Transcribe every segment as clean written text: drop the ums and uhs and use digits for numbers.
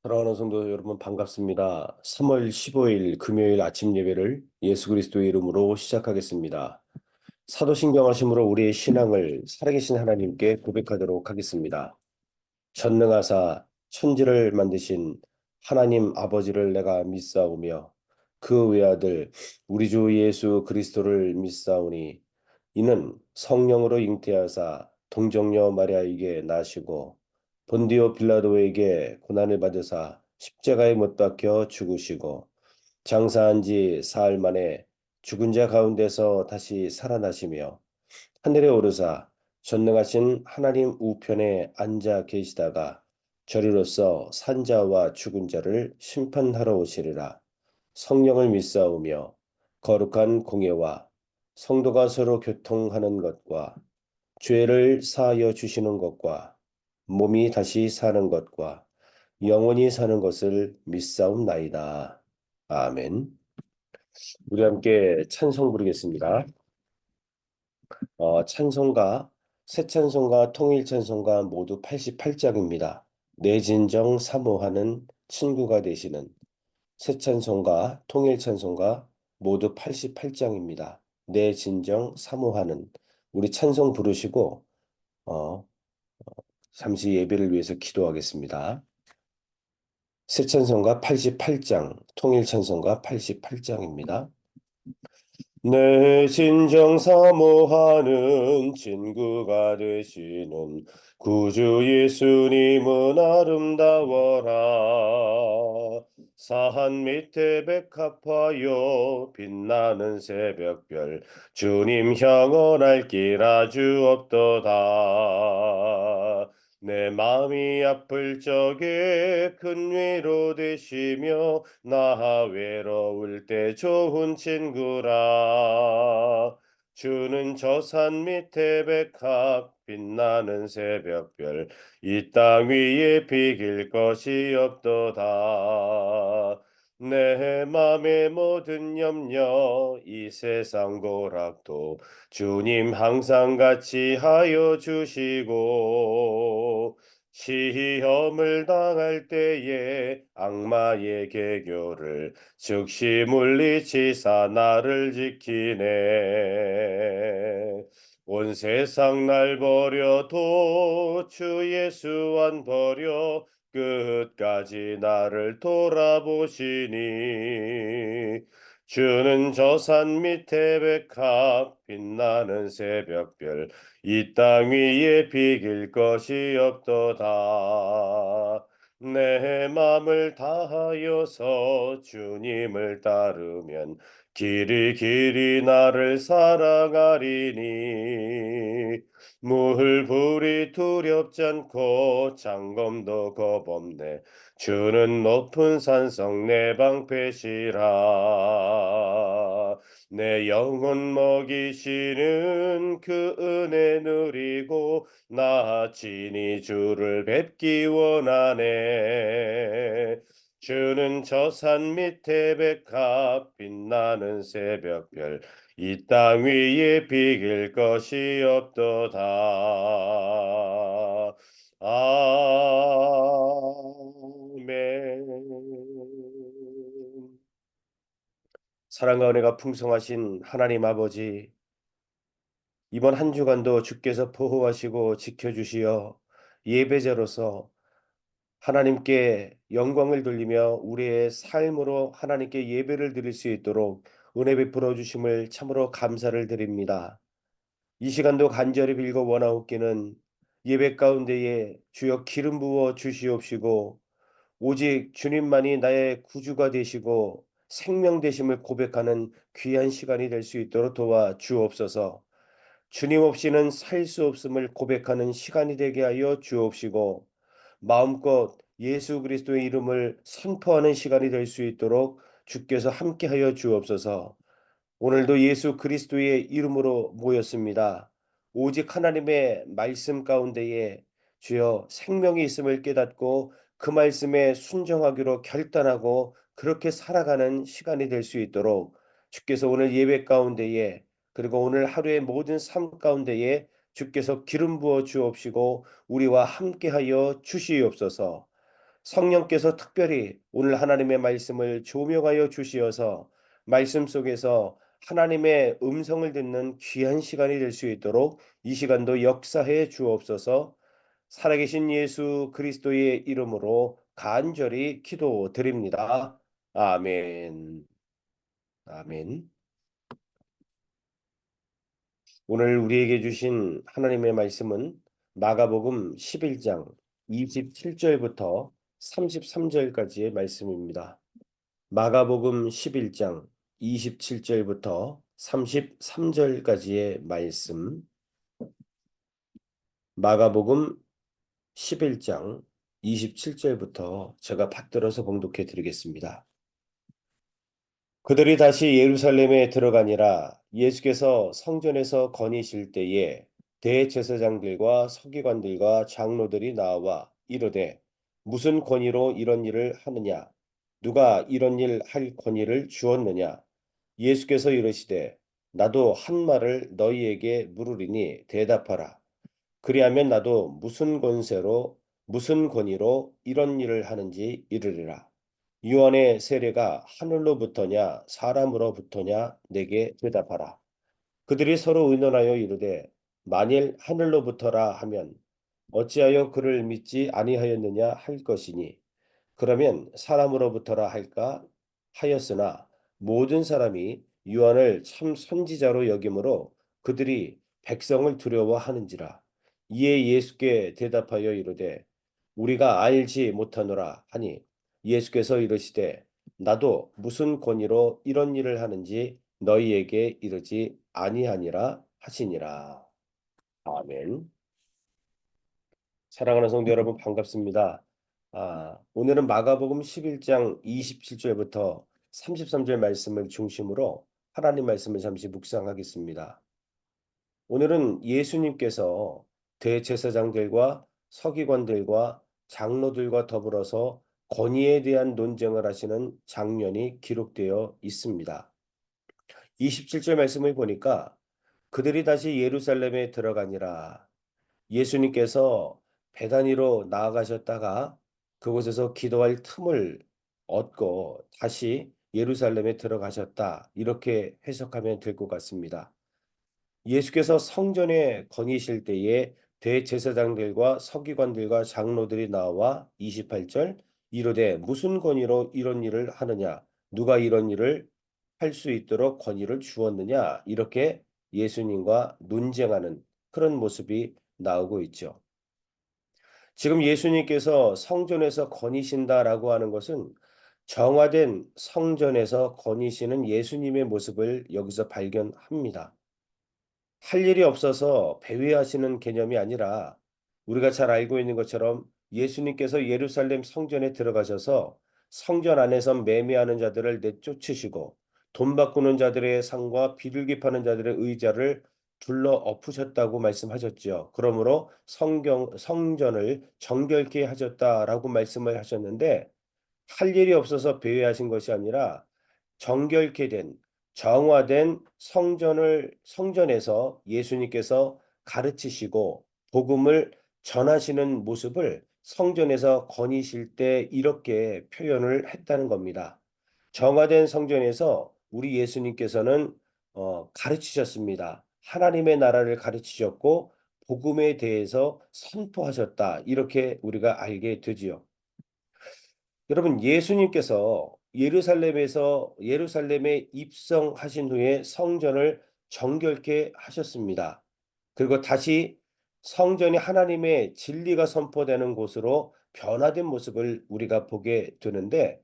사랑하는 성도 여러분 반갑습니다. 3월 15일 금요일 아침 예배를 예수 그리스도의 이름으로 시작하겠습니다. 사도신경하심으로 우리의 신앙을 살아계신 하나님께 고백하도록 하겠습니다. 전능하사 천지를 만드신 하나님 아버지를 내가 믿사오며 그 외아들 우리 주 예수 그리스도를 믿사오니 이는 성령으로 잉태하사 동정녀 마리아에게 나시고 본디오 빌라도에게 고난을 받으사 십자가에 못 박혀 죽으시고 장사한 지 사흘 만에 죽은 자 가운데서 다시 살아나시며 하늘에 오르사 전능하신 하나님 우편에 앉아 계시다가 저리로서 산자와 죽은 자를 심판하러 오시리라. 성령을 믿사오며 거룩한 공예와 성도가 서로 교통하는 것과 죄를 사하여 주시는 것과 몸이 다시 사는 것과 영원히 사는 것을 믿사옵나이다. 아멘. 우리 함께 찬송 부르겠습니다. 찬송가, 새 찬송가, 통일 찬송가 모두 88장입니다. 내 진정 사모하는 친구가 되시는 새 찬송가, 통일 찬송가 모두 88장입니다. 내 진정 사모하는 우리 찬송 부르시고 어, 잠시 예배를 위해서 기도하겠습니다. 새 찬송가 88장, 통일 찬송가 88장입니다. 내 진정 사모하는 친구가 되시는 구주 예수님은 아름다워라. 산 밑에 백합화요 빛나는 새벽별 주님 향원할 길 아주 없도다. 내 마음이 아플 적에 큰 위로 되시며 나 외로울 때 좋은 친구라. 주는 저 산 밑에 백합 빛나는 새벽별 이 땅 위에 비길 것이 없도다. 내 맘의 모든 염려 이 세상 고락도 주님 항상 같이 하여 주시고 시험을 당할 때에 악마의 계교를 즉시 물리치사 나를 지키네. 온 세상 날 버려도 주 예수 안 버려 끝까지 나를 돌아보시니 주는 저 산 밑에 백합 빛나는 새벽별 이 땅 위에 비길 것이 없도다. 내 맘을 다하여서 주님을 따르면 길이 길이 나를 사랑하리니 물불이 두렵지 않고 장검도 겁없네 주는 높은 산성 내 방패시라. 내 영혼 먹이시는 그 은혜 누리고 나 친히 주를 뵙기 원하네. 주는 저 산 밑에 백합 빛나는 새벽별 이 땅 위에 비길 것이 없도다. 아멘. 사랑과 은혜가 풍성하신 하나님 아버지, 이번 한 주간도 주께서 보호하시고 지켜주시어 예배자로서 하나님께 영광을 돌리며 우리의 삶으로 하나님께 예배를 드릴 수 있도록 은혜 베풀어 주심을 참으로 감사를 드립니다. 이 시간도 간절히 빌고 원하옵기는 예배 가운데에 주여 기름 부어 주시옵시고 오직 주님만이 나의 구주가 되시고 생명 되심을 고백하는 귀한 시간이 될 수 있도록 도와 주옵소서. 주님 없이는 살 수 없음을 고백하는 시간이 되게 하여 주옵시고 마음껏 예수 그리스도의 이름을 선포하는 시간이 될 수 있도록 주께서 함께하여 주옵소서. 오늘도 예수 그리스도의 이름으로 모였습니다. 오직 하나님의 말씀 가운데에 주여 생명이 있음을 깨닫고 그 말씀에 순종하기로 결단하고 그렇게 살아가는 시간이 될 수 있도록 주께서 오늘 예배 가운데에 그리고 오늘 하루의 모든 삶 가운데에 주께서 기름 부어 주옵시고 우리와 함께하여 주시옵소서. 성령께서 특별히 오늘 하나님의 말씀을 조명하여 주시어서 말씀 속에서 하나님의 음성을 듣는 귀한 시간이 될 수 있도록 이 시간도 역사해 주옵소서. 살아계신 예수 그리스도의 이름으로 간절히 기도드립니다. 아멘. 아멘. 오늘 우리에게 주신 하나님의 말씀은 마가복음 11장 27절부터 33절까지의 말씀입니다. 마가복음 11장 27절부터 33절까지의 말씀. 마가복음 11장 27절부터 제가 받들어서 봉독해 드리겠습니다. 그들이 다시 예루살렘에 들어가니라. 예수께서 성전에서 거니실 때에 대제사장들과 서기관들과 장로들이 나와 이르되 무슨 권위로 이런 일을 하느냐? 누가 이런 일 할 권위를 주었느냐? 예수께서 이르시되 나도 한 말을 너희에게 물으리니 대답하라. 그리하면 나도 무슨 권세로 무슨 권위로 이런 일을 하는지 이르리라. 유언의 세례가 하늘로부터냐 사람으로부터냐 내게 대답하라. 그들이 서로 의논하여 이르되 만일 하늘로부터라 하면 어찌하여 그를 믿지 아니하였느냐 할 것이니 그러면 사람으로부터라 할까 하였으나 모든 사람이 요한을 참 선지자로 여김으로 그들이 백성을 두려워하는지라. 이에 예수께 대답하여 이르되 우리가 알지 못하노라 하니 예수께서 이르시되 나도 무슨 권위로 이런 일을 하는지 너희에게 이르지 아니하니라 하시니라. 아멘. 사랑하는 성도 여러분 반갑습니다. 오늘은 마가복음 11장 27절부터 33절 말씀을 중심으로 하나님 말씀을 잠시 묵상하겠습니다. 오늘은 예수님께서 대제사장들과 서기관들과 장로들과 더불어서 권위에 대한 논쟁을 하시는 장면이 기록되어 있습니다. 27절 말씀을 보니까 그들이 다시 예루살렘에 들어가니라. 예수님께서 베다니로 나아가셨다가 그곳에서 기도할 틈을 얻고 다시 예루살렘에 들어가셨다. 이렇게 해석하면 될 것 같습니다. 예수께서 성전에 거니실 때에 대제사장들과 서기관들과 장로들이 나와 28절 이르되 무슨 권위로 이런 일을 하느냐 누가 이런 일을 할 수 있도록 권위를 주었느냐 이렇게 예수님과 논쟁하는 그런 모습이 나오고 있죠. 지금 예수님께서 성전에서 거니신다라고 하는 것은 정화된 성전에서 거니시는 예수님의 모습을 여기서 발견합니다. 할 일이 없어서 배회하시는 개념이 아니라 우리가 잘 알고 있는 것처럼 예수님께서 예루살렘 성전에 들어가셔서 성전 안에서 매매하는 자들을 내쫓으시고 돈 바꾸는 자들의 상과 비둘기 파는 자들의 의자를 둘러 엎으셨다고 말씀하셨지요. 그러므로 성전을 정결케 하셨다라고 말씀을 하셨는데 할 일이 없어서 배회하신 것이 아니라 정결케 된 정화된 성전에서 예수님께서 가르치시고 복음을 전하시는 모습을 성전에서 거니실 때 이렇게 표현을 했다는 겁니다. 정화된 성전에서 우리 예수님께서는 가르치셨습니다. 하나님의 나라를 가르치셨고 복음에 대해서 선포하셨다. 이렇게 우리가 알게 되지요. 여러분 예수님께서 예루살렘에 입성하신 후에 성전을 정결케 하셨습니다. 그리고 다시 성전이 하나님의 진리가 선포되는 곳으로 변화된 모습을 우리가 보게 되는데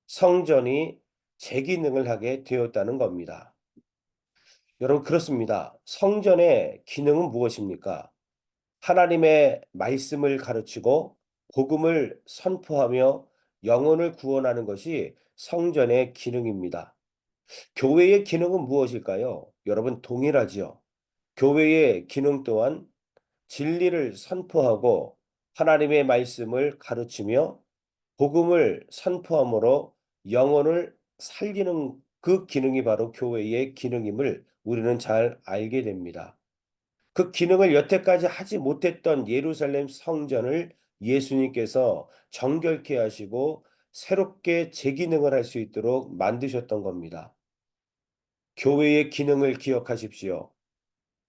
성전이 재기능을 하게 되었다는 겁니다. 여러분 그렇습니다. 성전의 기능은 무엇입니까? 하나님의 말씀을 가르치고 복음을 선포하며 영혼을 구원하는 것이 성전의 기능입니다. 교회의 기능은 무엇일까요? 여러분 동일하지요. 교회의 기능 또한 진리를 선포하고 하나님의 말씀을 가르치며 복음을 선포함으로 영혼을 살리는 그 기능이 바로 교회의 기능임을 우리는 잘 알게 됩니다. 그 기능을 여태까지 하지 못했던 예루살렘 성전을 예수님께서 정결케 하시고 새롭게 재기능을 할 수 있도록 만드셨던 겁니다. 교회의 기능을 기억하십시오.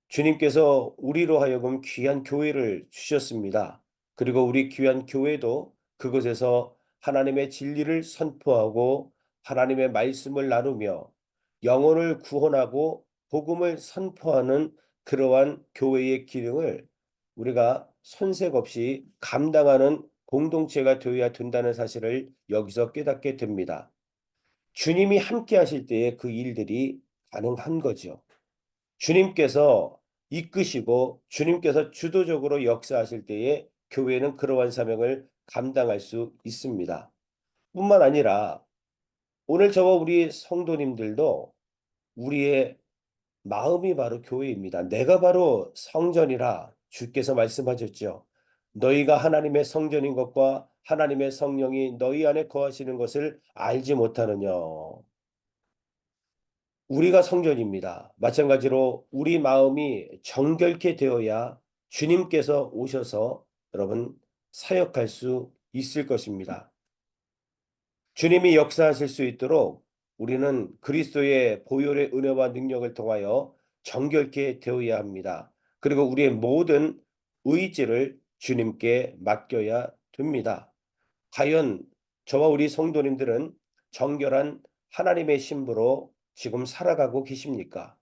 주님께서 우리로 하여금 귀한 교회를 주셨습니다. 그리고 우리 귀한 교회도 그곳에서 하나님의 진리를 선포하고 하나님의 말씀을 나누며 영혼을 구원하고 복음을 선포하는 그러한 교회의 기능을 우리가 손색 없이 감당하는 공동체가 되어야 된다는 사실을 여기서 깨닫게 됩니다. 주님이 함께 하실 때에 그 일들이 가능한 거죠. 주님께서 이끄시고 주님께서 주도적으로 역사하실 때에 교회는 그러한 사명을 감당할 수 있습니다. 뿐만 아니라 오늘 저와 우리 성도님들도 우리의 마음이 바로 교회입니다. 내가 바로 성전이라 주께서 말씀하셨죠. 너희가 하나님의 성전인 것과 하나님의 성령이 너희 안에 거하시는 것을 알지 못하느냐. 우리가 성전입니다. 마찬가지로 우리 마음이 정결케 되어야 주님께서 오셔서 여러분 사역할 수 있을 것입니다. 주님이 역사하실 수 있도록 우리는 그리스도의 보혈의 은혜와 능력을 통하여 정결케 되어야 합니다. 그리고 우리의 모든 의지를 주님께 맡겨야 됩니다. 과연 저와 우리 성도님들은 정결한 하나님의 신부로 지금 살아가고 계십니까?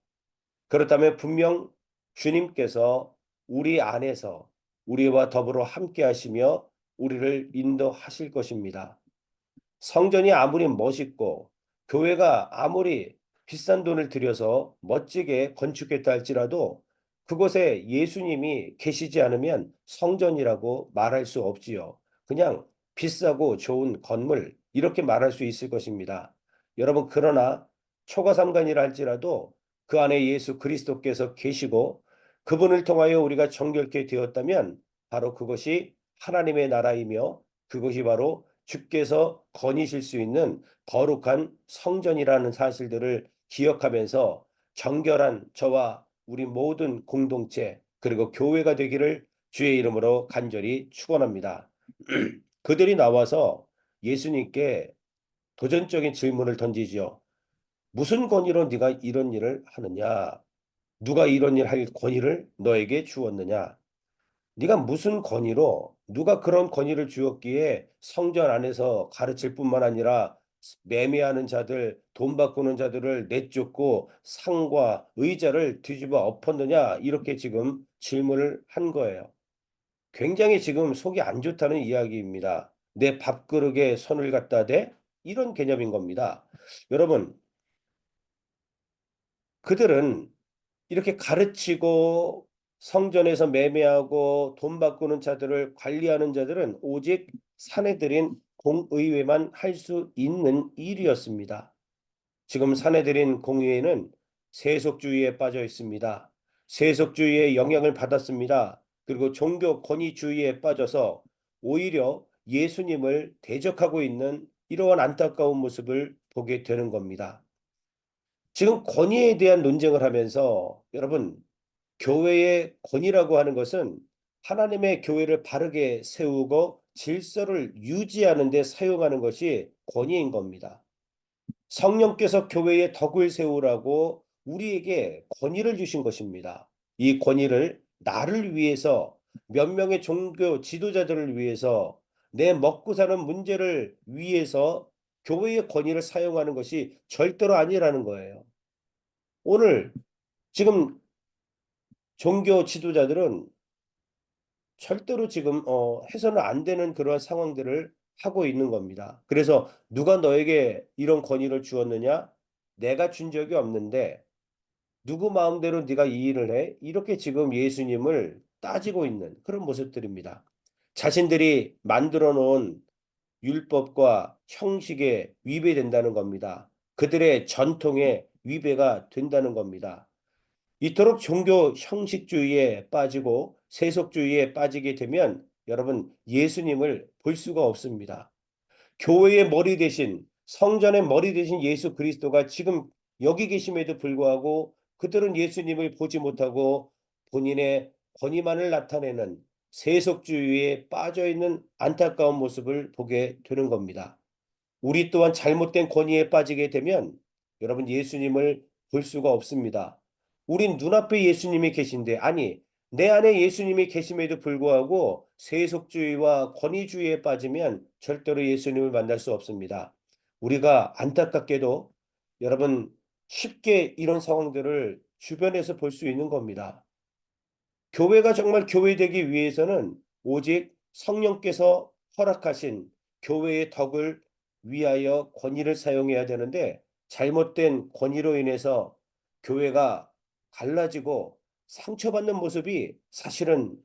그렇다면 분명 주님께서 우리 안에서 우리와 더불어 함께 하시며 우리를 인도하실 것입니다. 성전이 아무리 멋있고 교회가 아무리 비싼 돈을 들여서 멋지게 건축했다 할지라도 그곳에 예수님이 계시지 않으면 성전이라고 말할 수 없지요. 그냥 비싸고 좋은 건물 이렇게 말할 수 있을 것입니다. 여러분 그러나 초가삼간이라 할지라도 그 안에 예수 그리스도께서 계시고 그분을 통하여 우리가 정결케 되었다면 바로 그것이 하나님의 나라이며 그것이 바로 주께서 거니실 수 있는 거룩한 성전이라는 사실들을 기억하면서 정결한 저와 우리 모든 공동체 그리고 교회가 되기를 주의 이름으로 간절히 축원합니다. 그들이 나와서 예수님께 도전적인 질문을 던지지요. 무슨 권위로 네가 이런 일을 하느냐? 누가 이런 일 할 권위를 너에게 주었느냐? 네가 무슨 권위로 누가 그런 권위를 주었기에 성전 안에서 가르칠 뿐만 아니라 매매하는 자들, 돈 바꾸는 자들을 내쫓고 상과 의자를 뒤집어 엎었느냐 이렇게 지금 질문을 한 거예요. 굉장히 지금 속이 안 좋다는 이야기입니다. 내 밥그릇에 손을 갖다 대? 이런 개념인 겁니다. 여러분, 그들은 이렇게 가르치고 성전에서 매매하고 돈 바꾸는 자들을 관리하는 자들은 오직 사내들인 공의회만 할 수 있는 일이었습니다. 지금 사내들인 공의회는 세속주의에 빠져 있습니다. 세속주의의 영향을 받았습니다. 그리고 종교 권위주의에 빠져서 오히려 예수님을 대적하고 있는 이러한 안타까운 모습을 보게 되는 겁니다. 지금 권위에 대한 논쟁을 하면서 여러분 교회의 권위라고 하는 것은 하나님의 교회를 바르게 세우고 질서를 유지하는 데 사용하는 것이 권위인 겁니다. 성령께서 교회에 덕을 세우라고 우리에게 권위를 주신 것입니다. 이 권위를 나를 위해서 몇 명의 종교 지도자들을 위해서 내 먹고 사는 문제를 위해서 교회의 권위를 사용하는 것이 절대로 아니라는 거예요. 오늘 지금 종교 지도자들은 절대로 지금 해서는 안 되는 그러한 상황들을 하고 있는 겁니다. 그래서 "누가 너에게 이런 권위를 주었느냐? 내가 준 적이 없는데 누구 마음대로 네가 이 일을 해?" 이렇게 지금 예수님을 따지고 있는 그런 모습들입니다. 자신들이 만들어 놓은 율법과 형식에 위배된다는 겁니다. 그들의 전통에 위배가 된다는 겁니다. 이토록 종교 형식주의에 빠지고 세속주의에 빠지게 되면 여러분 예수님을 볼 수가 없습니다. 교회의 머리 대신 성전의 머리 대신 예수 그리스도가 지금 여기 계심에도 불구하고 그들은 예수님을 보지 못하고 본인의 권위만을 나타내는 세속주의에 빠져 있는 안타까운 모습을 보게 되는 겁니다. 우리 또한 잘못된 권위에 빠지게 되면 여러분 예수님을 볼 수가 없습니다. 우린 눈앞에 예수님이 계신데, 아니 내 안에 예수님이 계심에도 불구하고 세속주의와 권위주의에 빠지면 절대로 예수님을 만날 수 없습니다. 우리가 안타깝게도 여러분 쉽게 이런 상황들을 주변에서 볼 수 있는 겁니다. 교회가 정말 교회되기 위해서는 오직 성령께서 허락하신 교회의 덕을 위하여 권위를 사용해야 되는데, 잘못된 권위로 인해서 교회가 갈라지고 상처받는 모습이 사실은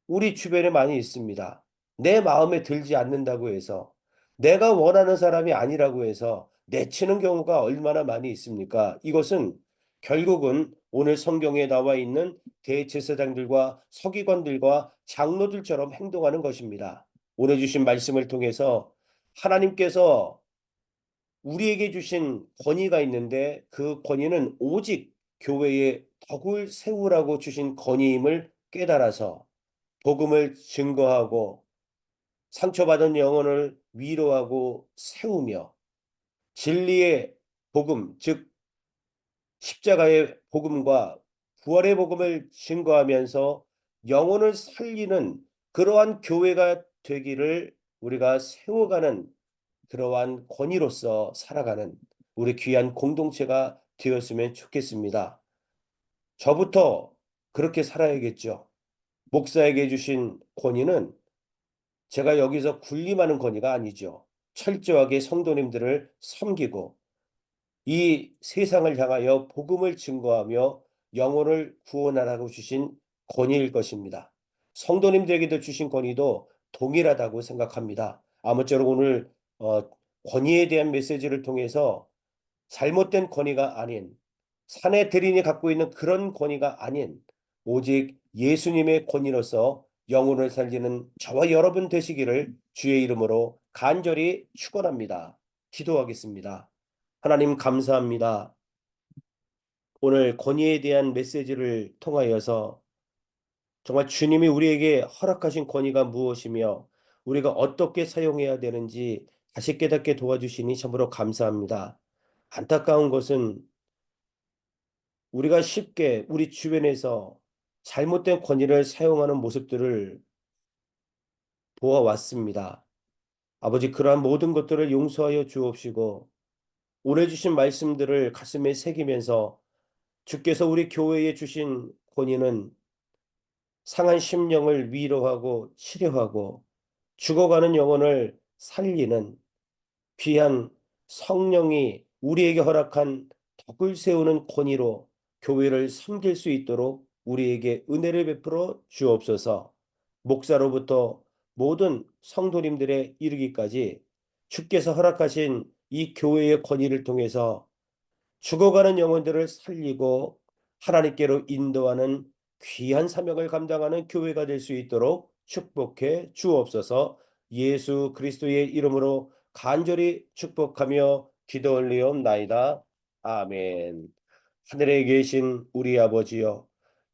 우리 주변에 많이 있습니다. 내 마음에 들지 않는다고 해서, 내가 원하는 사람이 아니라고 해서 내치는 경우가 얼마나 많이 있습니까? 이것은 결국은 오늘 성경에 나와 있는 대제사장들과 서기관들과 장로들처럼 행동하는 것입니다. 오늘 주신 말씀을 통해서 하나님께서 우리에게 주신 권위가 있는데, 그 권위는 오직 교회의 덕을 세우라고 주신 권위임을 깨달아서 복음을 증거하고 상처받은 영혼을 위로하고 세우며 진리의 복음, 즉 십자가의 복음과 부활의 복음을 증거하면서 영혼을 살리는 그러한 교회가 되기를 우리가 세워가는, 그러한 권위로서 살아가는 우리 귀한 공동체가 되었으면 좋겠습니다. 저부터 그렇게 살아야겠죠. 목사에게 주신 권위는 제가 여기서 군림하는 권위가 아니죠. 철저하게 성도님들을 섬기고 이 세상을 향하여 복음을 증거하며 영혼을 구원하라고 주신 권위일 것입니다. 성도님들에게도 주신 권위도 동일하다고 생각합니다. 아무쪼록 오늘 권위에 대한 메시지를 통해서 잘못된 권위가 아닌, 사내 대리인이 갖고 있는 그런 권위가 아닌 오직 예수님의 권위로서 영혼을 살리는 저와 여러분 되시기를 주의 이름으로 간절히 축원합니다. 기도하겠습니다. 하나님 감사합니다. 오늘 권위에 대한 메시지를 통하여서 정말 주님이 우리에게 허락하신 권위가 무엇이며 우리가 어떻게 사용해야 되는지 다시 깨닫게 도와주시니 참으로 감사합니다. 안타까운 것은 우리가 쉽게 우리 주변에서 잘못된 권위를 사용하는 모습들을 보아왔습니다. 아버지, 그러한 모든 것들을 용서하여 주옵시고 오늘 주신 말씀들을 가슴에 새기면서 주께서 우리 교회에 주신 권위는 상한 심령을 위로하고 치료하고 죽어가는 영혼을 살리는 귀한 성령이 우리에게 허락한 덕을 세우는 권위로 교회를 섬길 수 있도록 우리에게 은혜를 베풀어 주옵소서. 목사로부터 모든 성도님들의 이르기까지 주께서 허락하신 이 교회의 권위를 통해서 죽어가는 영혼들을 살리고 하나님께로 인도하는 귀한 사명을 감당하는 교회가 될 수 있도록 축복해 주옵소서. 예수 그리스도의 이름으로 간절히 축복하며 기도 올리옵나이다. 아멘. 하늘에 계신 우리 아버지여,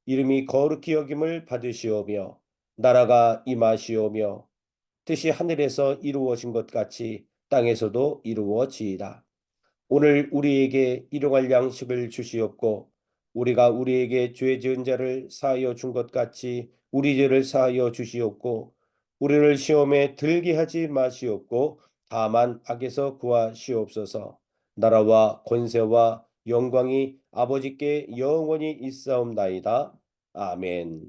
이름이 거룩히 여김을 받으시오며 나라가 임하시오며 뜻이 하늘에서 이루어진 것 같이 땅에서도 이루어지이다. 오늘 우리에게 일용할 양식을 주시옵고 우리가 우리에게 죄 지은 자를 사하여 준 것 같이 우리 죄를 사하여 주시옵고 우리를 시험에 들게 하지 마시옵고 다만 악에서 구하시옵소서. 나라와 권세와 영광이 아버지께 영원히 있사옵나이다. 아멘.